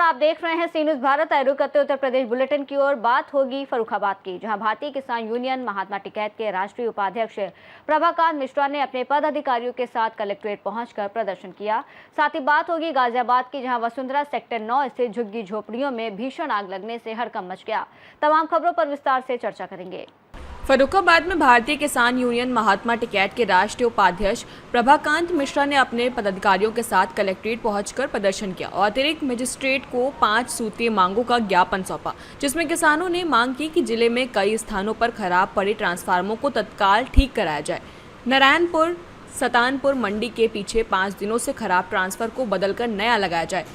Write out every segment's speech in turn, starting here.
आप देख रहे हैं सी न्यूज़ भारत। रुक करते उत्तर प्रदेश बुलेटिन की ओर। बात होगी फर्रुखाबाद की, जहां भारतीय किसान यूनियन महात्मा टिकैत के राष्ट्रीय उपाध्यक्ष प्रभाकांत मिश्रा ने अपने पदाधिकारियों के साथ कलेक्ट्रेट पहुंचकर प्रदर्शन किया। साथ ही बात होगी गाजियाबाद की, जहां वसुंधरा सेक्टर 9 स्थित झुग्गी झोपड़ियों में भीषण आग लगने से हड़कंप मच गया। तमाम खबरों पर विस्तार से चर्चा करेंगे। फर्रुखाबाद में भारतीय किसान यूनियन महात्मा टिकैत के राष्ट्रीय उपाध्यक्ष प्रभाकांत मिश्रा ने अपने पदाधिकारियों के साथ कलेक्ट्रेट पहुंचकर प्रदर्शन किया और अतिरिक्त मजिस्ट्रेट को 5 सूत्रीय मांगों का ज्ञापन सौंपा, जिसमें किसानों ने मांग की कि जिले में कई स्थानों पर खराब पड़े ट्रांसफार्मरों को तत्काल ठीक कराया जाए। नारायणपुर सतानपुर मंडी के पीछे 5 दिनों से खराब ट्रांसफर को बदलकर नया लगाया जाए।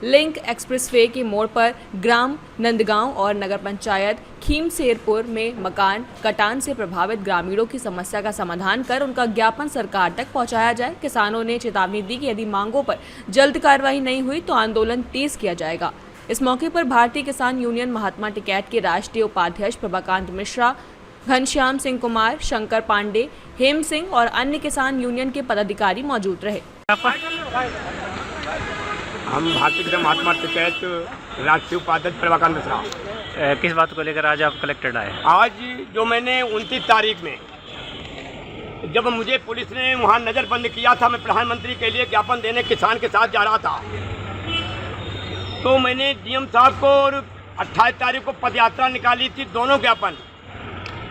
लिंक एक्सप्रेसवे के मोड़ पर ग्राम नंदगांव और नगर पंचायत खीमसेरपुर में मकान कटान से प्रभावित ग्रामीणों की समस्या का समाधान कर उनका ज्ञापन सरकार तक पहुंचाया जाए। किसानों ने चेतावनी दी कि यदि मांगों पर जल्द कार्रवाई नहीं हुई तो आंदोलन तेज किया जाएगा। इस मौके पर भारतीय किसान यूनियन महात्मा टिकैत के राष्ट्रीय उपाध्यक्ष प्रभाकांत मिश्रा, घनश्याम सिंह कुमार, शंकर पांडे, हेम सिंह और अन्य किसान यूनियन के पदाधिकारी मौजूद रहे। हम भारतीय किसान महात्मा टिकैत राष्ट्रीय उपाध्यक्ष प्रभाकांत मिश्रा। किस बात को लेकर आज आप कलेक्टेड आए? आज जो मैंने 29 तारीख में जब मुझे पुलिस ने वहाँ नज़रबंद किया था, मैं प्रधानमंत्री के लिए ज्ञापन देने किसान के साथ जा रहा था, तो मैंने डीएम साहब को और 28 तारीख को पदयात्रा निकाली थी। दोनों ज्ञापन,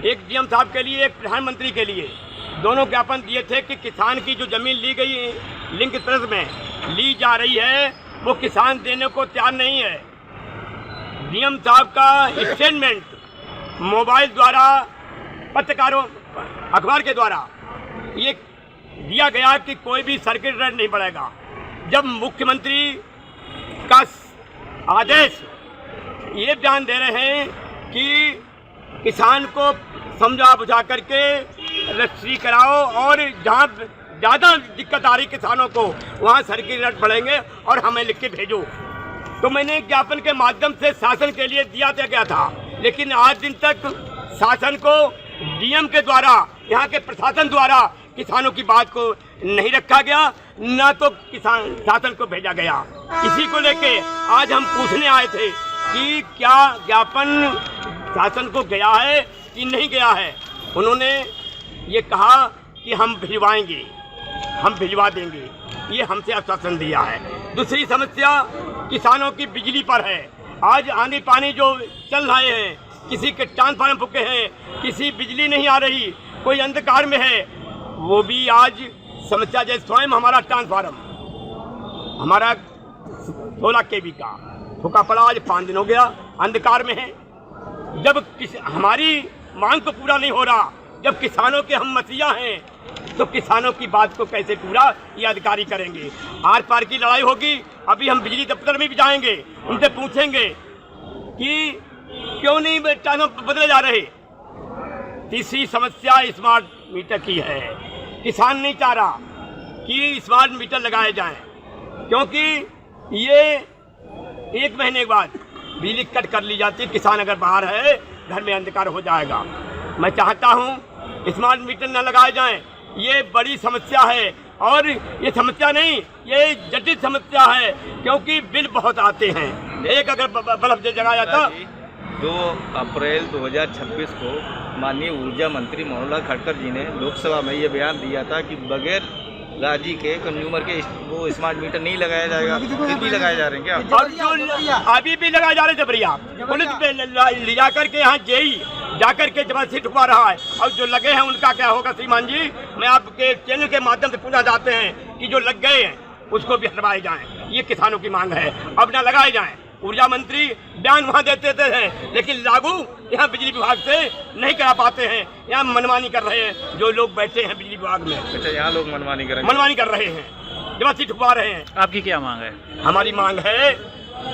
एक डीएम साहब के लिए, एक प्रधानमंत्री के लिए, दोनों ज्ञापन दिए थे कि किसान की जो ज़मीन ली गई लिंक एक्सप्रेस में ली जा रही है वो किसान देने को तैयार नहीं है। डीएम साहब का स्टेटमेंट मोबाइल द्वारा, पत्रकारों, अखबार के द्वारा ये दिया गया कि कोई भी सर्किट रेट नहीं बढ़ेगा। जब मुख्यमंत्री का आदेश ये बयान दे रहे हैं कि किसान को समझा बुझा करके रजिस्ट्री कराओ और जहाँ ज़्यादा दिक्कत आ रही किसानों को वहाँ सर्किट रेट बढ़ेंगे और हमें लिख के भेजो। तो मैंने ज्ञापन के माध्यम से शासन के लिए दिया गया था, लेकिन आज दिन तक शासन को डीएम के द्वारा, यहाँ के प्रशासन द्वारा किसानों की बात को नहीं रखा गया, न तो किसान शासन को भेजा गया। इसी को लेके आज हम पूछने आए थे कि क्या ज्ञापन शासन को गया है कि नहीं गया है। उन्होंने ये कहा कि हम भिजवाएंगे, हम भिजवा देंगे, ये हमसे आश्वासन दिया है। दूसरी समस्या किसानों की बिजली पर है। आज आंधी पानी जो चल रहे हैं, किसी के ट्रांसफार्मर फूके हैं, किसी बिजली नहीं आ रही, कोई अंधकार में है, वो भी आज समस्या। जैसे स्वयं हमारा ट्रांसफार्मर हमारा 16 kV का फूका पड़ा, आज 5 दिन हो गया, अंधकार में है। जब हमारी मांग तो पूरा नहीं हो रहा, जब किसानों के हम मसीहा हैं, तो किसानों की बात को कैसे पूरा ये अधिकारी करेंगे। आर पार की लड़ाई होगी। अभी हम बिजली दफ्तर में भी जाएंगे, उनसे पूछेंगे कि क्यों नहीं ट्रांसफार्मर बदले जा रहे। तीसरी समस्या स्मार्ट मीटर की है। किसान नहीं चाह रहा कि स्मार्ट मीटर लगाए जाएं, क्योंकि ये 1 महीने के बाद बिजली कट कर ली जाती है। किसान अगर बाहर है, घर में अंधकार हो जाएगा। मैं चाहता हूँ स्मार्ट मीटर न लगाए जाएं। ये बड़ी समस्या है और ये समस्या नहीं, ये जटिल समस्या है, क्योंकि बिल बहुत आते हैं। एक अगर बल्ब जलाया जाता। 2 अप्रैल 2026 को माननीय ऊर्जा मंत्री मनोहर खट्टर जी ने लोकसभा में ये बयान दिया था कि बगैर राजी के कंज्यूमर के वो स्मार्ट मीटर नहीं लगाया जाएगा। फिर भी लगाए जा रहे हैं क्या? और जो अभी भी लगाए जा रहे थे भैया, पुलिस पे ले जाकर के यहाँ जेई जाकर के जबरदस्ती ठुकवा रहा है। और जो लगे हैं उनका क्या होगा श्रीमान जी? मैं आपके चैनल के माध्यम से पूछना चाहते हैं कि जो लग गए हैं उसको भी हटवाए जाएं। ये किसानों की मांग है, अब ना लगाए जाएं। ऊर्जा मंत्री बयान वहाँ देते थे, लेकिन लागू यहाँ बिजली विभाग से नहीं करा पाते हैं। यहाँ मनमानी कर रहे हैं जो लोग बैठे हैं बिजली विभाग में। अच्छा, यहाँ लोग मनमानी कर रहे हैं, जबरदस्ती ठुकवा रहे हैं। आपकी क्या मांग है? हमारी मांग है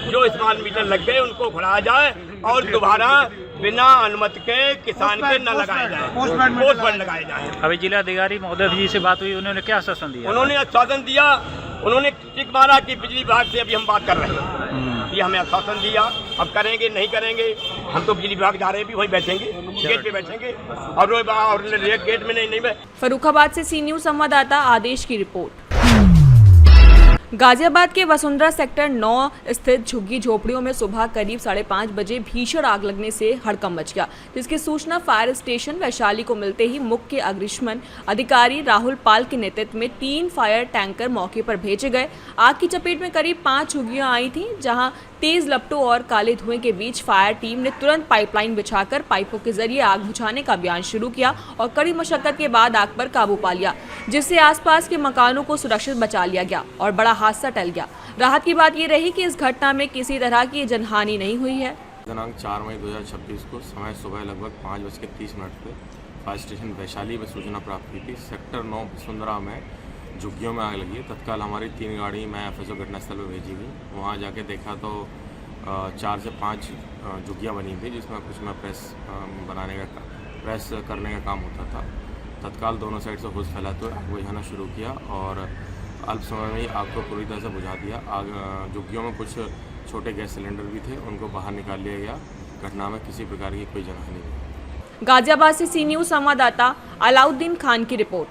जो स्मार्ट मीटर लग गए उनको खुलाया जाए और दोबारा बिना अनुमति के किसान के न लगाए जाए, पोस्टमैन लगाए जाए। अभी जिलाधिकारी महोदय जी से बात हुई, उन्होंने क्या आश्वासन दिया? उन्होंने आश्वासन दिया, उन्होंने टिक मारा कि बिजली विभाग से अभी हम बात कर रहे हैं। ये हमें आश्वासन दिया, अब करेंगे नहीं करेंगे। हम तो बिजली विभाग जा रहे हैं, भी वहीं बैठेंगे, गेट पे बैठेंगे और गेट में नहीं। फर्रुखाबाद से सी न्यूज़ संवाददाता आदेश की रिपोर्ट। गाजियाबाद के वसुंधरा सेक्टर 9 स्थित झुग्गी झोपड़ियों में सुबह करीब 5:30 बजे भीषण आग लगने से हड़कंप मच गया, जिसकी सूचना फायर स्टेशन वैशाली को मिलते ही मुख्य अग्निशमन अधिकारी राहुल पाल के नेतृत्व में 3 फायर टैंकर मौके पर भेजे गए। आग की चपेट में करीब 5 झुग्गियां आई थीं, जहां तेज लपटों और काले धुएं के बीच फायर टीम ने तुरंत पाइपलाइन बिछाकर पाइपों के जरिए आग बुझाने का अभियान शुरू किया और कड़ी मशक्कत के बाद आग पर काबू पा लिया, जिससे आसपास के मकानों को सुरक्षित बचा लिया गया और बड़ा हादसा टल गया। राहत की बात ये रही कि इस घटना में किसी तरह की जनहानि नहीं हुई है। दिनांक 4 मई 2026 को समय सुबह लगभग 5:30 पे फायर स्टेशन वैशाली में सूचना प्राप्त हुई थी। सेक्टर 9 वसुंधरा में झुग्गियों में आग लगी है। तत्काल हमारी 3 गाड़ी मैं FSO घटनास्थल पर भेजी गई। वहाँ जाके देखा तो 4 से 5 झुग्गियाँ बनी थी, जिसमें कुछ में प्रेस करने का काम होता था। तत्काल दोनों साइड से होश फैलाते हुए आग बुझाना शुरू किया और अल्प समय में ही आग को पूरी तरह से बुझा दिया। आग झुग्गियों में कुछ छोटे गैस सिलेंडर भी थे, उनको बाहर निकाल लिया गया। घटना में किसी प्रकार की कोई जनहानि नहीं हुई। गाजियाबाद से सी न्यूज़ संवाददाता अलाउद्दीन खान की रिपोर्ट।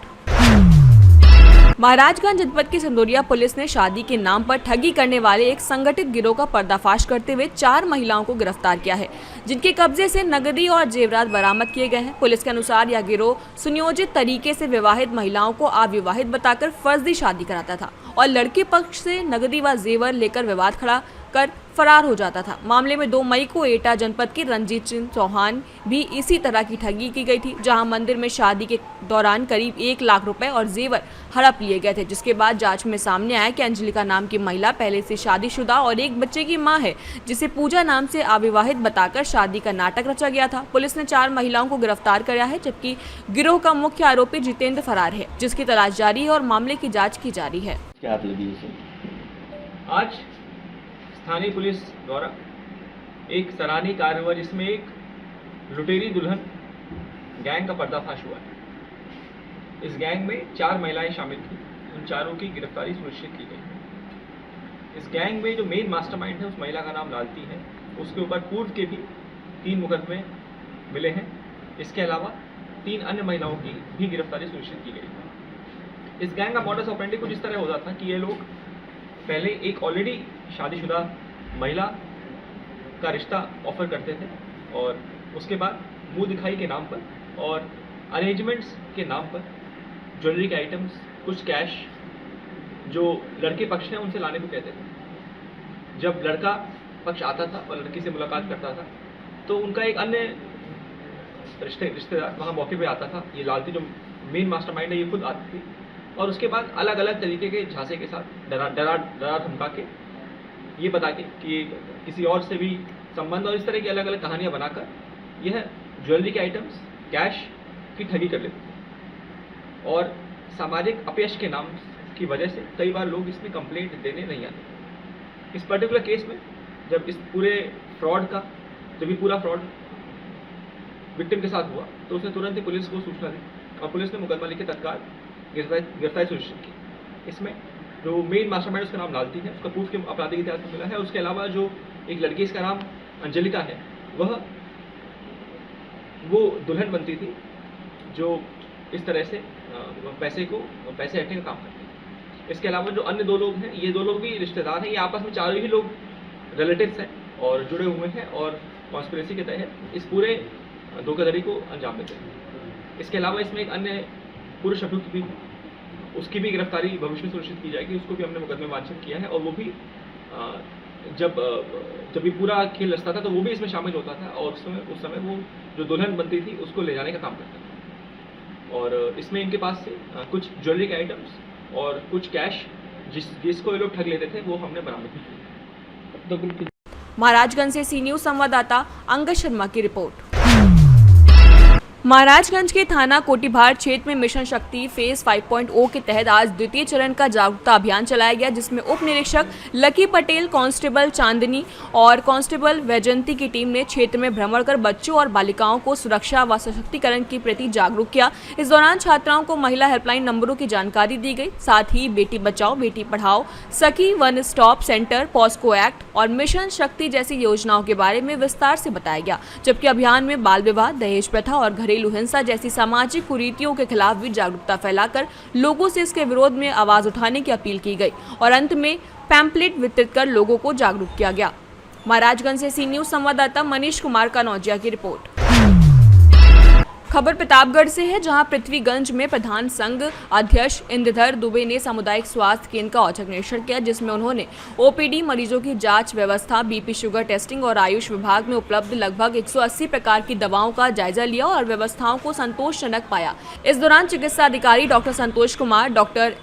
महाराजगंज जनपद की संदोरिया पुलिस ने शादी के नाम पर ठगी करने वाले एक संगठित गिरोह का पर्दाफाश करते हुए 4 महिलाओं को गिरफ्तार किया है, जिनके कब्जे से नकदी और जेवरात बरामद किए गए हैं। पुलिस के अनुसार यह गिरोह सुनियोजित तरीके से विवाहित महिलाओं को अविवाहित बताकर फर्जी शादी कराता था और लड़के पक्ष से नकदी व जेवर लेकर विवाद खड़ा कर फरार हो जाता था। मामले में 2 मई को एटा जनपद के रंजीत सिंह चौहान भी इसी तरह की ठगी की गई थी, जहां मंदिर में शादी के दौरान करीब 1 लाख रुपए और जेवर हड़प लिए गए थे, जिसके बाद जांच में सामने आया कि अंजलिका नाम की महिला पहले से शादीशुदा और एक बच्चे की मां है, जिसे पूजा नाम से अविवाहित बताकर शादी का नाटक रचा गया था। पुलिस ने 4 महिलाओं को गिरफ्तार किया है, जबकि गिरोह का मुख्य आरोपी जितेंद्र फरार है, जिसकी तलाश जारी है और मामले की जाँच की जा रही है। आज स्थानीय पुलिस द्वारा एक सराहनीय कार्य हुआ, जिसमें एक लुटेरी दुल्हन गैंग का पर्दाफाश हुआ है। इस गैंग में 4 महिलाएं शामिल थी, उन चारों की गिरफ्तारी सुनिश्चित की गई। इस गैंग में जो मेन मास्टरमाइंड है, उस महिला का नाम लालती है। उसके ऊपर पूर्व के भी 3 मुकदमे मिले हैं। इसके अलावा 3 अन्य महिलाओं की भी गिरफ्तारी सुनिश्चित की गई। इस गैंग का मॉडस ऑपरेंडी कुछ इस तरह होता था कि ये लोग पहले एक ऑलरेडी शादीशुदा महिला का रिश्ता ऑफर करते थे और उसके बाद मुंह दिखाई के नाम पर और अरेंजमेंट्स के नाम पर ज्वेलरी के आइटम्स, कुछ कैश जो लड़के पक्ष हैं उनसे लाने को कहते थे। जब लड़का पक्ष आता था और लड़की से मुलाकात करता था तो उनका एक अन्य रिश्तेदार वहाँ मौके पे आता था। ये लालती जो मेन मास्टरमाइंड है, ये खुद आती थी और उसके बाद अलग अलग तरीके के झांसे के साथ डरा धमका के ये बता के कि किसी और से भी संबंध और इस तरह की अलग अलग कहानियां बनाकर यह ज्वेलरी के आइटम्स, कैश की ठगी कर लेते थे और सामाजिक अपयश के नाम की वजह से कई बार लोग इसमें कंप्लेंट देने नहीं आते। इस पर्टिकुलर केस में जब इस पूरे फ्रॉड का जब ये पूरा फ्रॉड विक्टिम के साथ हुआ तो उसने तुरंत ही पुलिस को सूचना दी और पुलिस ने मुकदमा लिख के तत्काल गिरफ्तारी सुनिश्चित की। इसमें जो मेन मास्टरमाइंड उसका नाम लालती है, उसका प्रूफ के आपराधिक इतिहास में मिला है। उसके अलावा जो एक लड़की इसका नाम अंजलिका है, वो दुल्हन बनती थी जो इस तरह से पैसे हटने का काम करती है। इसके अलावा जो अन्य 2 लोग हैं, ये 2 लोग भी रिश्तेदार हैं। ये आपस में चारों ही लोग रिलेटिव्स हैं और जुड़े हुए हैं और कॉन्स्पिरेसी के तहत इस पूरे धोखाधड़ी को अंजाम देते हैं। इसके अलावा इसमें एक अन्य पुरुष अभियुक्त भी, उसकी भी गिरफ्तारी भविष्य में सुनिश्चित की जाएगी। उसको भी हमने मुकदमे वांछित किया है और वो भी जब भी पूरा खेल रचता था तो वो भी इसमें शामिल होता था और उस समय वो जो दुल्हन बनती थी उसको ले जाने का काम करता था। और इसमें इनके पास से कुछ ज्वेलरी के आइटम्स और कुछ कैश जिसको ये लोग ठग लेते थे वो हमने बरामद किया। महाराजगंज से सी न्यूज़ संवाददाता अंगद शर्मा की रिपोर्ट। महाराजगंज के थाना कोटीभार क्षेत्र में मिशन शक्ति फेज 5.0 के तहत आज द्वितीय चरण का जागरूकता अभियान चलाया गया, जिसमें उप निरीक्षक लकी पटेल, कांस्टेबल चांदनी और कांस्टेबल वैजंती की टीम ने क्षेत्र में भ्रमण कर बच्चों और बालिकाओं को सुरक्षा व सशक्तिकरण के प्रति जागरूक किया। इस दौरान छात्राओं को महिला हेल्पलाइन नंबरों की जानकारी दी गई। साथ ही बेटी बचाओ बेटी पढ़ाओ, Sakhi one stop centre, POCSO act और मिशन शक्ति जैसी योजनाओं के बारे में विस्तार से बताया गया। जबकि अभियान में बाल विवाह, दहेज प्रथा और घरेलू घरेलू हिंसा जैसी सामाजिक कुरीतियों के खिलाफ भी जागरूकता फैलाकर लोगों से इसके विरोध में आवाज उठाने की अपील की गई और अंत में पैम्पलेट वितरित कर लोगों को जागरूक किया गया। महाराजगंज से सी न्यूज संवाददाता मनीष कुमार कनौजिया की रिपोर्ट। खबर प्रतापगढ़ से है, जहां पृथ्वीगंज में प्रधान संघ अध्यक्ष इंद्रधर दुबे ने सामुदायिक स्वास्थ्य केंद्र का औचक निरीक्षण किया, जिसमें उन्होंने ओपीडी मरीजों की जांच व्यवस्था, बीपी शुगर टेस्टिंग और आयुष विभाग में उपलब्ध लगभग 180 प्रकार की दवाओं का जायजा लिया और व्यवस्थाओं को संतोषजनक पाया। इस दौरान चिकित्सा अधिकारी doctor Santosh Kumar, doctor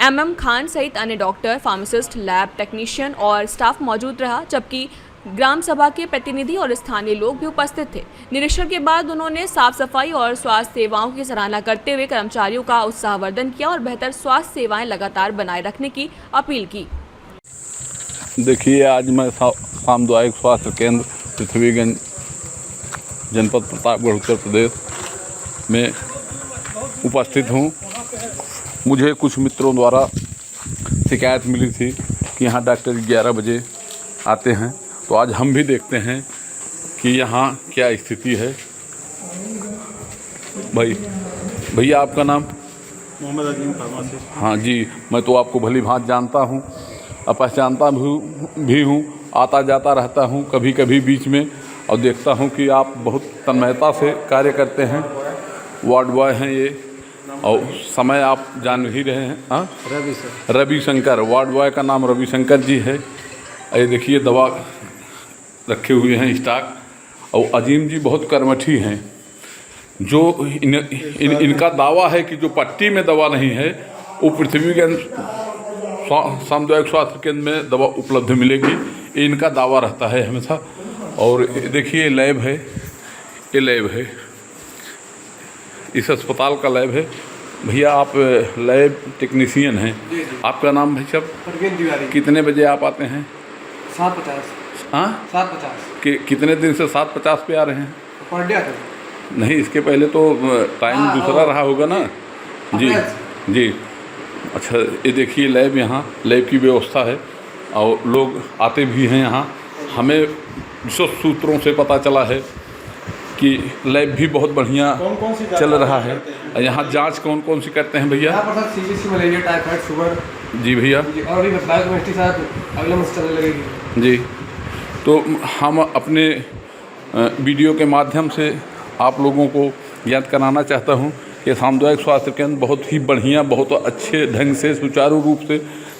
MM Khan सहित अन्य डॉक्टर, फार्मासिस्ट, लैब टेक्नीशियन और स्टाफ मौजूद रहा, जबकि ग्राम सभा के प्रतिनिधि और स्थानीय लोग भी उपस्थित थे। निरीक्षण के बाद उन्होंने साफ सफाई और स्वास्थ्य सेवाओं की सराहना करते हुए कर्मचारियों का उत्साहवर्धन किया और बेहतर स्वास्थ्य सेवाएं लगातार बनाए रखने की अपील की। देखिए, आज मैं सामुदायिक स्वास्थ्य केंद्र पृथ्वीगंज, जनपद प्रतापगढ़, उत्तर प्रदेश में उपस्थित हूँ। मुझे कुछ मित्रों द्वारा शिकायत मिली थी कि यहाँ डॉक्टर 11 बजे आते हैं, तो आज हम भी देखते हैं कि यहाँ क्या स्थिति है। भैया आपका नाम? मोहम्मद अजीम फार्मासिस्ट। हाँ जी, मैं तो आपको भली भांति जानता हूँ और पहचानता भी हूँ, आता जाता रहता हूँ कभी कभी बीच में, और देखता हूँ कि आप बहुत तन्मयता से कार्य करते हैं। वार्ड बॉय हैं ये, और समय आप जान ही रहे हैं। हाँ, रविशंकर, वार्ड बॉय का नाम रविशंकर जी है। ये देखिए दवा रखे हुए हैं स्टॉक, और अजीम जी बहुत कर्मठी हैं। जो इनका दावा है कि जो पट्टी में दवा नहीं है वो पृथ्वीगंज सामुदायिक स्वास्थ्य केंद्र में दवा उपलब्ध मिलेगी, इनका दावा रहता है हमेशा। और देखिए लैब है, ये लैब है, इस अस्पताल का लैब है। भैया आप लैब टेक्नीशियन हैं, आपका नाम भाई साहब? कितने बजे आप आते हैं? 7:50। हाँ, 7:50। कितने दिन से 7:50 पे आ रहे हैं? पर डे आते हैं। नहीं, इसके पहले तो टाइम दूसरा रहा होगा ना? जी जी। अच्छा, ये देखिए लैब, यहाँ लैब की व्यवस्था है और लोग आते भी हैं यहाँ। हमें विशेष सूत्रों से पता चला है कि लैब भी बहुत बढ़िया चल रहा है। यहाँ जांच कौन कौन सी करते हैं भैया? यहाँ पर CBC, मलेरिया, टाइफाइड, शुगर। जी भैया। और अभी बायोकेमिस्ट्री साहब अगले महीने चलने लगेगी। जी, तो हम अपने वीडियो के माध्यम से आप लोगों को याद कराना चाहता हूँ कि सामुदायिक स्वास्थ्य केंद्र बहुत ही बढ़िया, बहुत अच्छे ढंग से सुचारू रूप से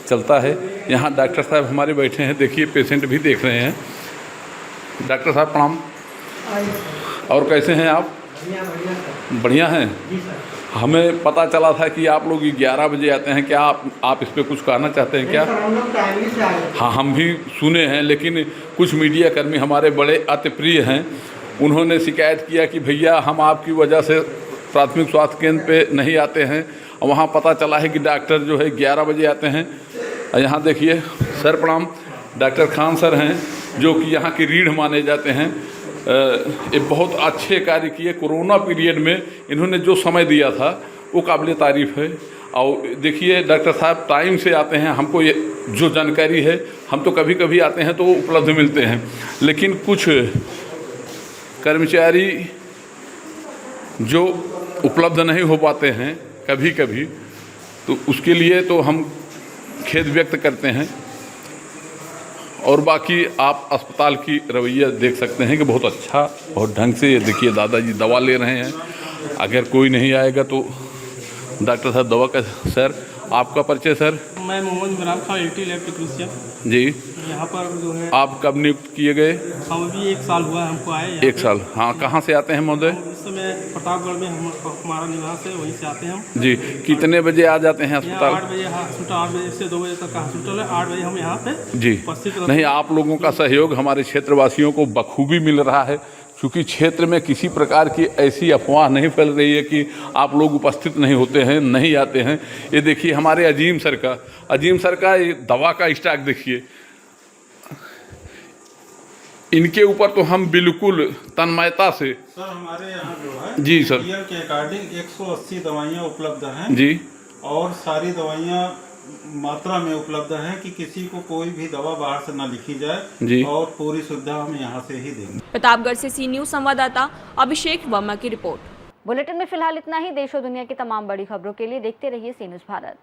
चलता है। यहाँ डॉक्टर साहब हमारे बैठे हैं, देखिए पेशेंट भी देख रहे हैं। डॉक्टर साहब प्रणाम। और कैसे हैं आप? बढ़िया हैं। हमें पता चला था कि आप लोग 11 बजे आते हैं, क्या आप इस पर कुछ कहना चाहते हैं क्या? हाँ, हम भी सुने हैं, लेकिन कुछ मीडिया कर्मी हमारे बड़े अतिप्रिय हैं, उन्होंने शिकायत किया कि भैया हम आपकी वजह से प्राथमिक स्वास्थ्य केंद्र पे नहीं आते हैं। और वहाँ पता चला है कि डॉक्टर जो है 11 बजे आते हैं। यहाँ देखिए सर प्रणाम, डॉक्टर खान सर हैं जो कि यहाँ की रीढ़ माने जाते हैं। ये बहुत अच्छे कार्य किए। कोरोना पीरियड में इन्होंने जो समय दिया था वो काबिल तारीफ़ है। और देखिए डॉक्टर साहब टाइम से आते हैं, हमको ये जो जानकारी है, हम तो कभी कभी आते हैं तो उपलब्ध मिलते हैं, लेकिन कुछ कर्मचारी जो उपलब्ध नहीं हो पाते हैं कभी कभी, तो उसके लिए तो हम खेद व्यक्त करते हैं। और बाकी आप अस्पताल की रवैया देख सकते हैं कि बहुत अच्छा, बहुत ढंग से। ये देखिए दादाजी दवा ले रहे हैं। अगर कोई नहीं आएगा तो डॉक्टर साहब दवा का। सर आपका परिचय? सर मैं Mohammad Imran Khan, LT lab technician. जी, यहाँ पर जो है आप कब नियुक्त किए गए? हम अभी 1 साल हुआ है हमको आए। 1 साल। हाँ, कहाँ से आते हैं महोदय? इस समय प्रतापगढ़ में हमारा निवास है, वहीं से आते हैं हम। जी, कितने बजे आ जाते हैं अस्पताल? 8 बजे हॉस्पिटल, 8 बजे से 2 बजे तक का हॉस्पिटल है। 8 बजे हम यहाँ पे जी उपस्थित। नहीं, आप लोगों का सहयोग हमारे क्षेत्रवासियों को बखूबी मिल रहा है, क्योंकि क्षेत्र में किसी प्रकार की ऐसी अफवाह नहीं फैल रही है कि आप लोग उपस्थित नहीं होते हैं, नहीं आते हैं। ये देखिए हमारे अजीम सर का ये दवा का स्टॉक देखिए। इनके ऊपर तो हम बिल्कुल तन्मयता से। सर हमारे यहाँ जो है जी सर, ईयर के अकॉर्डिंग 180 दवाइयाँ उपलब्ध हैं जी, और सारी दवाइयाँ मात्रा में उपलब्ध है कि किसी को कोई भी दवा बाहर से ना लिखी जाए जी, और पूरी सुविधा हम यहाँ से ही देंगे। प्रतापगढ़ से सी न्यूज संवाददाता अभिषेक वर्मा की रिपोर्ट। बुलेटिन में फिलहाल इतना ही। देश और दुनिया की तमाम बड़ी खबरों के लिए देखते रहिए सी न्यूज़ भारत।